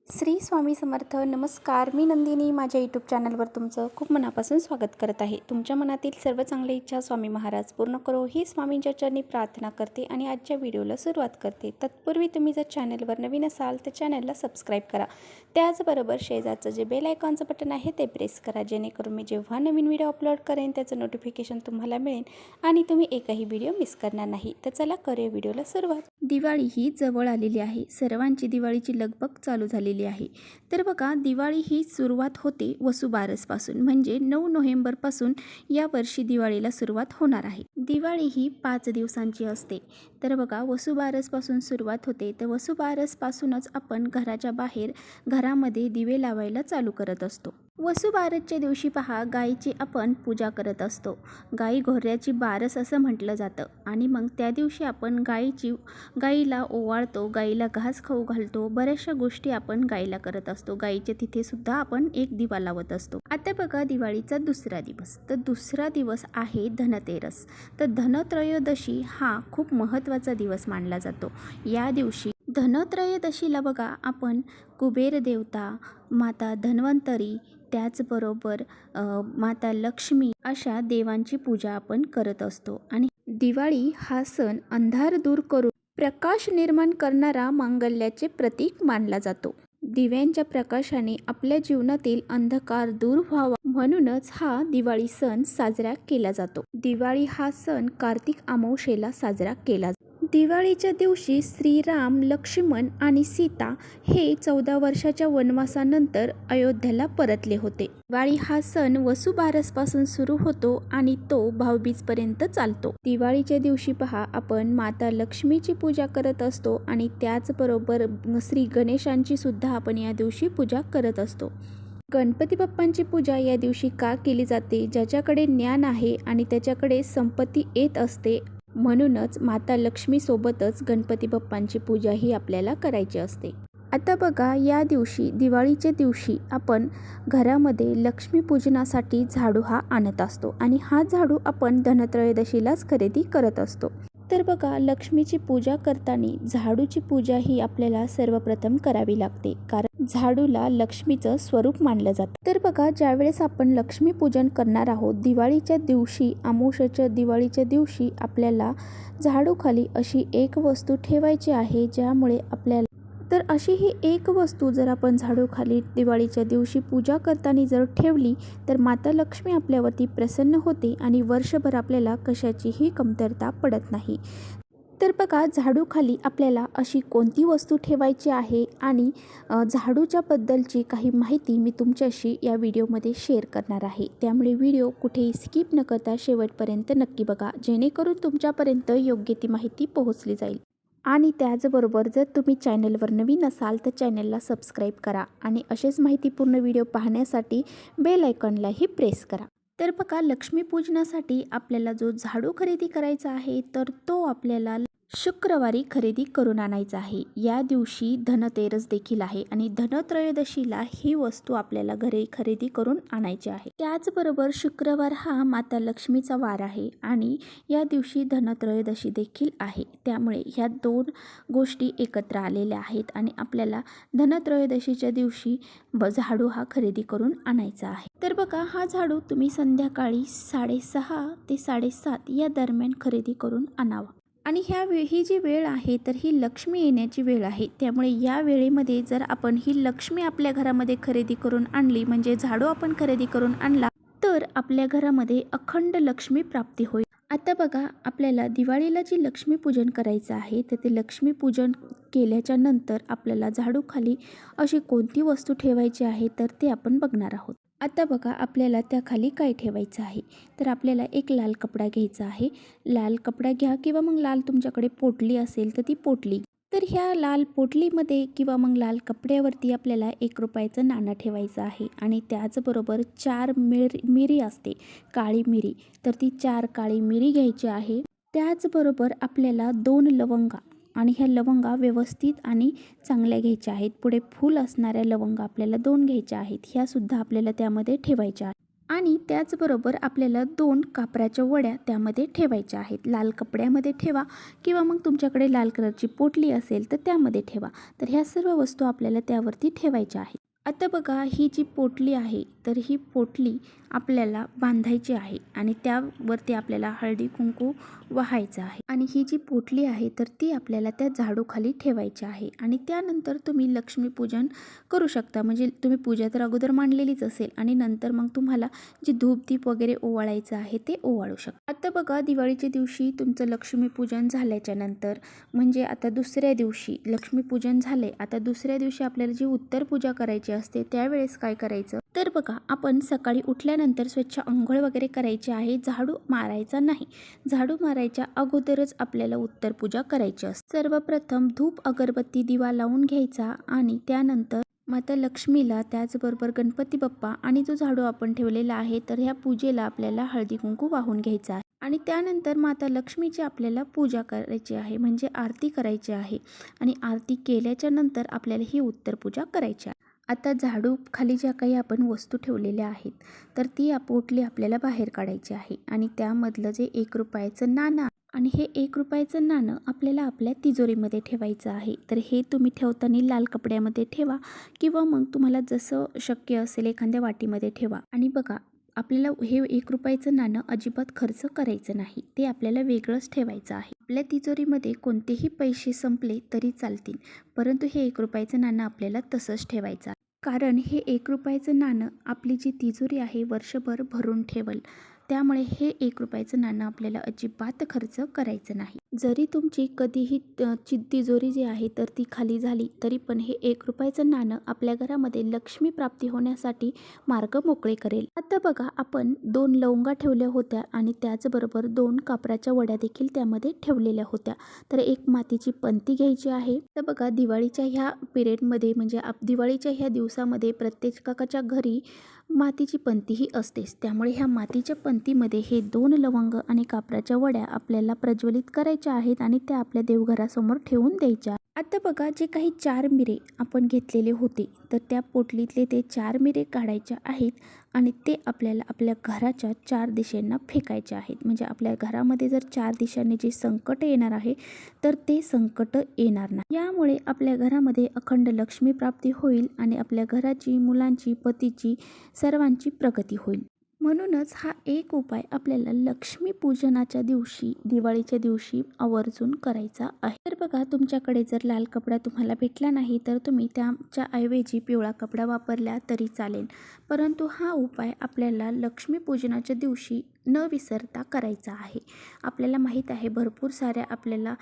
श्री स्वामी समर्थ. नमस्कार, मी नंदिनी. माझ्या यूट्यूब चॅनलवर तुमचं खूप मनापासून स्वागत करत आहे. तुमच्या मनातील सर्व चांगली इच्छा स्वामी महाराज पूर्ण करो ही स्वामींच्या चरणी प्रार्थना करते आणि आजच्या व्हिडिओला सुरुवात करते. तत्पूर्वी तुम्ही जर चॅनलवर नवीन असाल तर चॅनलला सबस्क्राईब करा. त्याचबरोबर शेजारचं जे बेल आयकॉनचं बटन आहे ते प्रेस करा, जेणेकरून मी जेव्हा नवीन व्हिडिओ अपलोड करेन त्याचं नोटिफिकेशन तुम्हाला मिळेल आणि तुम्ही एकही व्हिडिओ मिस करणार नाही. तर चला करूया व्हिडिओला सुरुवात. दिवाळी ही जवळ आलेली आहे. सर्वांची दिवाळीची लगबग चालू झालेली आहे. तर बघा, दिवाळी ही सुरुवात होते वसुबारसपासून, म्हणजे 9 नोव्हेंबरपासून यावर्षी दिवाळीला सुरुवात होणार आहे. दिवाळी ही 5 दिवसांची असते. तर बघा, वसुबारसपासून सुरुवात होते. तर वसुबारसपासूनच आपण घराच्या बाहेर घरामध्ये दिवे लावायला चालू करत असतो. वसुबारसच्या दिवशी पहा, गायीची आपण पूजा करत असतो. गाई घोरऱ्याची बारस असं म्हटलं जातं. आणि मग त्या दिवशी आपण गाईला ओवाळतो, गाईला घास खाऊ घालतो. बऱ्याचशा गोष्टी आपण गाईला करत असतो. गाईच्या तिथे सुद्धा आपण एक दिवा लावत असतो. आता बघा, दिवाळीचा दुसरा दिवस. तर दुसरा दिवस आहे धनतेरस. तर धनत्रयोदशी हा खूप महत्त्वाचा दिवस मानला जातो. या दिवशी धनत्रयोदशीला बघा, आपण कुबेर देवता, माता धन्वंतरी, त्याचबरोबर माता लक्ष्मी अशा देवांची पूजा आपण करत असतो. आणि दिवाळी हा सण अंधार दूर करून प्रकाश निर्माण करणारा मांगल्याचे प्रतीक मानला जातो. दिव्यांच्या प्रकाशाने आपल्या जीवनातील अंधकार दूर व्हावा म्हणूनच हा दिवाळी सण साजरा केला जातो. दिवाळी हा सण कार्तिक अमावस्येला साजरा केला जातो. दिवाळीच्या दिवशी श्रीराम, लक्ष्मण आणि सीता हे 14 वर्षाच्या वनवासानंतर अयोध्येला परतले होते. दिवाळी हा सण वसुबारसपासून सुरू होतो आणि तो भाऊबीजपर्यंत चालतो. दिवाळीच्या दिवशी पहा, आपण माता लक्ष्मीची पूजा करत असतो आणि त्याचबरोबर श्री गणेशांची सुद्धा आपण या दिवशी पूजा करत असतो. गणपती बाप्पांची पूजा या दिवशी का केली जाते? ज्याच्याकडे ज्ञान आहे आणि त्याच्याकडे संपत्ती येत असते, म्हणूनच माता लक्ष्मी सोबतच गणपती बाप्पांची पूजा ही आपल्याला करायची असते. आता बघा, या दिवशी दिवाळीच्या दिवशी आपण घरामध्ये लक्ष्मीपूजनासाठी झाडू हा आणत असतो आणि हा झाडू आपण धनत्रयोदशीलाच खरेदी करत असतो. तर बघा, लक्ष्मीची पूजा करताना झाडूची पूजा ही आपल्याला सर्वप्रथम करावी लागते, कारण झाडूला लक्ष्मीचं स्वरूप मानलं जातं. तर बघा, ज्यावेळेस आपण लक्ष्मीपूजन करणार आहोत दिवाळीच्या दिवशी, अमावस्येच्या दिवाळीच्या दिवशी आपल्याला झाडूखाली अशी एक वस्तू ठेवायची आहे, ज्यामुळे आपल्याला तर अशी ही एक वस्तू जर आपण झाडूखाली दिवाळीच्या दिवशी पूजा करताना जर ठेवली तर माता लक्ष्मी आपल्यावरती प्रसन्न होते आणि वर्षभर आपल्याला कशाचीही कमतरता पडत नाही. तर बघा, झाडूखाली आपल्याला अशी कोणती वस्तू ठेवायची आहे आणि झाडूच्या बद्दलची काही माहिती मी तुमच्याशी या व्हिडिओमध्ये शेअर करणार आहे. त्यामुळे व्हिडिओ कुठेही स्किप न करता शेवटपर्यंत नक्की बघा, जेणेकरून तुमच्यापर्यंत योग्य ती माहिती पोहोचली जाईल. आणि त्याचबरोबर जर तुम्ही चॅनलवर नवीन असाल तर चॅनलला सबस्क्राईब करा आणि असेच माहितीपूर्ण व्हिडिओ पाहण्यासाठी बेल आयकॉनलाही प्रेस करा. तर बघा, लक्ष्मीपूजनासाठी आपल्याला जो झाडू खरेदी करायचा आहे तर तो आपल्याला शुक्रवारी खरेदी करून आणायचा आहे. या दिवशी धनतेरस देखील आहे आणि धनत्रयोदशीला ही वस्तू आपल्याला घरी खरेदी करून आणायची आहे. त्याचबरोबर शुक्रवार हा माता लक्ष्मीचा वार आहे आणि या दिवशी धनत्रयोदशी देखील आहे. त्यामुळे ह्या 2 गोष्टी एकत्र आलेल्या आहेत आणि आपल्याला धनत्रयोदशीच्या दिवशी झाडू हा खरेदी करून आणायचा आहे. तर बघा, हा झाडू तुम्ही संध्याकाळी 6:30 ते 7:30 या दरम्यान खरेदी करून आणावा. आणि ही जी वेळ आहे तर ही लक्ष्मी येण्याची वेळ आहे. त्यामुळे या वेळेमध्ये जर आपण ही लक्ष्मी आपल्या घरामध्ये खरेदी करून आणली, म्हणजे झाडू आपण खरेदी करून आणला, तर आपल्या घरामध्ये अखंड लक्ष्मी प्राप्ती होईल. आता बघा, आपल्याला दिवाळीला जी लक्ष्मीपूजन करायचं आहे तर ते लक्ष्मीपूजन केल्याच्या नंतर आपल्याला झाडूखाली अशी कोणती वस्तू ठेवायची आहे तर ते आपण बघणार आहोत. आता बघा, आपल्याला त्याखाली काय ठेवायचं आहे तर आपल्याला एक लाल कपडा घ्यायचा आहे. लाल कपडा घ्या किंवा मग लाल तुमच्याकडे पोटली असेल तर ती पोटली. तर ह्या लाल पोटलीमध्ये किंवा मग लाल कपड्यावरती आपल्याला 1 रुपयाचं नाणं ठेवायचं आहे आणि त्याचबरोबर 4 मिरी असते, काळी मिरी. तर ती 4 काळी मिरी घ्यायची आहे. त्याचबरोबर आपल्याला 2 लवंगा आणि ह्या लवंगा व्यवस्थित आणि चांगल्या घ्यायच्या आहेत. पुढे फूल असणाऱ्या लवंगा आपल्याला 2 घ्यायच्या आहेत. ह्यासुद्धा आपल्याला त्यामध्ये ठेवायच्या आहेत. आणि त्याचबरोबर आपल्याला 2 कापराच्या वड्या त्यामध्ये ठेवायच्या आहेत. लाल कपड्यामध्ये ठेवा किंवा मग तुमच्याकडे लाल कलरची पोटली असेल तर त्यामध्ये ठेवा. तर ह्या सर्व वस्तू आपल्याला त्यावरती ठेवायच्या आहेत. आता बघा ही जी पोटली आहे तर ही पोटली आपल्याला बांधायची आहे आणि त्यावरती आपल्याला हळदी कुंकू वाहायचं आहे. आणि ही जी पोटली आहे तर ती आपल्याला त्या झाडूखाली ठेवायची आहे. आणि त्यानंतर तुम्ही लक्ष्मीपूजन करू शकता. म्हणजे तुम्ही पूजा तर अगोदर मांडलेलीच असेल आणि नंतर मग तुम्हाला जे धूपदीप वगैरे ओवाळायचं आहे ते ओवाळू शकता. आता बघा दिवाळीच्या दिवशी तुमचं लक्ष्मीपूजन झाल्याच्या नंतर म्हणजे आता दुसऱ्या दिवशी लक्ष्मीपूजन झाले, आता दुसऱ्या दिवशी आपल्याला जी उत्तर पूजा करायची असते त्यावेळेस काय करायचं तर बघा आपण सकाळी उठल्यानंतर स्वच्छ अंघोळ वगैरे करायची आहे. झाडू मारायचा नाही. झाडू मारायच्या अगोदरच आपल्याला उत्तर पूजा करायची असते. सर्वप्रथम धूप अगरबत्ती दिवा लावून घ्यायचा आणि त्यानंतर माता लक्ष्मीला त्याचबरोबर गणपती बाप्पा आणि जो झाडू आपण ठेवलेला आहे तर ह्या पूजेला आपल्याला हळदी कुंकू वाहून घ्यायचा आहे. आणि त्यानंतर माता लक्ष्मीची आपल्याला पूजा करायची आहे म्हणजे आरती करायची आहे. आणि आरती केल्याच्या नंतर आपल्याला ही उत्तर पूजा करायची आहे. आता झाडू खाली ज्या काही आपण वस्तू ठेवलेल्या आहेत तर ती पोटली आपल्याला बाहेर काढायची आहे. आणि त्यामधलं जे 1 रुपयाचं नाणं आणि हे 1 रुपयाचं नाणं आपल्याला आपल्या तिजोरीमध्ये ठेवायचं आहे. तर हे तुम्ही ठेवताना लाल कपड्यामध्ये ठेवा किंवा मग तुम्हाला जसं शक्य असेल एखाद्या वाटीमध्ये ठेवा. आणि बघा आपल्याला हे 1 रुपयाचं नाणं अजिबात खर्च करायचं नाही. ते आपल्याला वेगळंच ठेवायचं आहे. आपल्या तिजोरीमध्ये कोणतेही पैसे संपले तरी चालतील, परंतु हे 1 रुपयाचं नाणं आपल्याला तसंच ठेवायचं आहे. कारण हे 1 रुपयाचं नाणं आपली जी तिजोरी आहे वर्षभर भरून ठेवल. त्यामुळे हे 1 रुपयाचं नाणं आपल्याला अजिबात खर्च करायचं नाही. जरी तुमची कधीही तिजोरी जी आहे तर ती खाली झाली तरी पण हे 1 रुपयाचं नाणं आपल्या घरामध्ये लक्ष्मी प्राप्ती होण्यासाठी मार्ग मोकळे करेल. आता बघा आपण 2 लवंगा ठेवल्या होत्या आणि त्याचबरोबर 2 कापराच्या वड्या देखील त्यामध्ये ठेवलेल्या होत्या. तर एक मातीची पंती घ्यायची आहे. तर बघा दिवाळीच्या ह्या पिरियडमध्ये म्हणजे दिवाळीच्या ह्या दिवसामध्ये प्रत्येकाच्या घरी मातीची पंती ही असतेच. त्यामुळे ह्या मातीच्या पंतीमध्ये हे 2 लवंग आणि कापराच्या वड्या आपल्याला प्रज्वलित करायच्या आहेत आणि त्या आपल्या देवघरासमोर ठेवून द्यायच्या. आता बघा जे काही 4 मिरे आपण घेतलेले होते तर त्या पोटलीतले ते 4 मिरे काढायचे आहेत आणि ते आपल्याला आपल्या घराच्या 4 दिशेंना फेकायचे आहेत. म्हणजे आपल्या घरामध्ये जर 4 दिशांनी जे संकट येणार आहे तर ते संकट येणार नाही. यामुळे आपल्या घरामध्ये अखंड लक्ष्मी प्राप्ती होईल आणि आपल्या घराची, मुलांची, पतीची सर्वांची प्रगती होईल. म्हणूनच हा एक उपाय आपल्याला लक्ष्मी पूजनाच्या दिवशी दिवाळीच्या दिवशी आवर्जून करायचा आहे. तर बघा तुमच्याकडे जर लाल कपडा तुम्हाला भेटला नाही तर तुम्ही त्याच्या ऐवजी पिवळा कपडा वापरला तरी चालेल. परंतु हा उपाय आपल्याला लक्ष्मी पूजनाच्या दिवशी न विसरता करायचा आहे. आपल्याला माहीत आहे भरपूर साऱ्या आपल्याला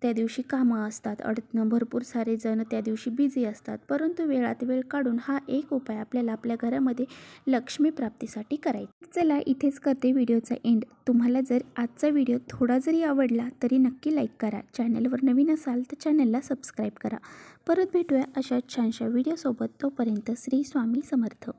त्या दिवशी कामं असतात, भरपूर सारे जण त्या दिवशी बिझी असतात. परंतु वेळात वेळ काढून हा एक उपाय आपल्याला आपल्या घरामध्ये लक्ष्मी प्राप्तीसाठी करायचा. चला इथेच करते व्हिडिओचा एंड. तुम्हाला जर आजचा व्हिडिओ थोडा जरी आवडला तरी नक्की लाईक करा. चॅनलवर नवीन असाल तर चॅनलला सबस्क्राईब करा. परत भेटूया अशा छानशा व्हिडिओसोबत. तोपर्यंत श्री स्वामी समर्थ.